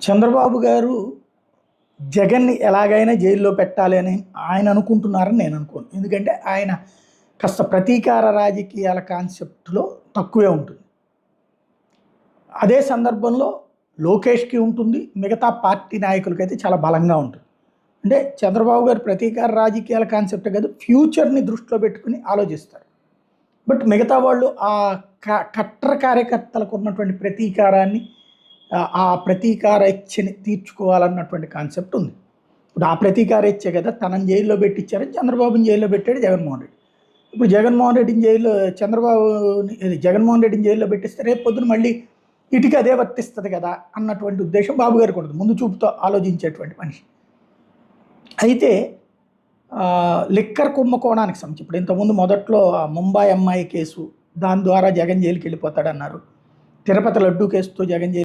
చంద్రబాబు గారు జగన్‌ని ఎలాగైనా జైల్లో పెట్టాలి అని ఆయన అనుకుంటున్నారని నేను అనుకోను. ఎందుకంటే ఆయన కాస్త ప్రతీకార రాజకీయాల కాన్సెప్ట్‌లో తక్కువే ఉంటుంది. అదే సందర్భంలో లోకేష్‌కి ఉంటుంది. మిగతా పార్టీ నాయకులకైతే చాలా బలంగా ఉంటుంది. అంటే చంద్రబాబు గారు ప్రతీకార రాజకీయాల కాన్సెప్టే కాదు, ఫ్యూచర్‌ని దృష్టిలో పెట్టుకొని ఆలోచిస్తారు. బట్ మిగతా వాళ్ళు ఆ కట్టర్ కార్యకర్తలకు ఉన్నటువంటి ప్రతీకారాన్ని ఆ ప్రతీకార ఇచ్చని తీర్చుకోవాలన్నటువంటి కాన్సెప్ట్ ఉంది. ఇప్పుడు ఆ ప్రతీకార ఇచ్చే కదా తనని జైల్లో పెట్టించారని చంద్రబాబుని జైల్లో పెట్టాడు జగన్మోహన్ రెడ్డి. ఇప్పుడు జగన్మోహన్ రెడ్డిని జైల్లో జగన్మోహన్ రెడ్డిని జైల్లో పెట్టిస్తే రేపు పొద్దున మళ్ళీ ఇటుకి అదే వర్తిస్తుంది కదా అన్నటువంటి ఉద్దేశం బాబు గారికి ఉంటుంది. ముందు చూపుతో ఆలోచించేటువంటి మనిషి. అయితే లిక్కర్ కుంభకోణానికి సంబంధించి ఇప్పుడు ఇంతకుముందు మొదట్లో ముంబై అమ్మాయి కేసు దాని ద్వారా జగన్ జైలుకి వెళ్ళిపోతాడన్నారు. తిరుపతి లడ్డూ కేసుతో జగన్ జైలు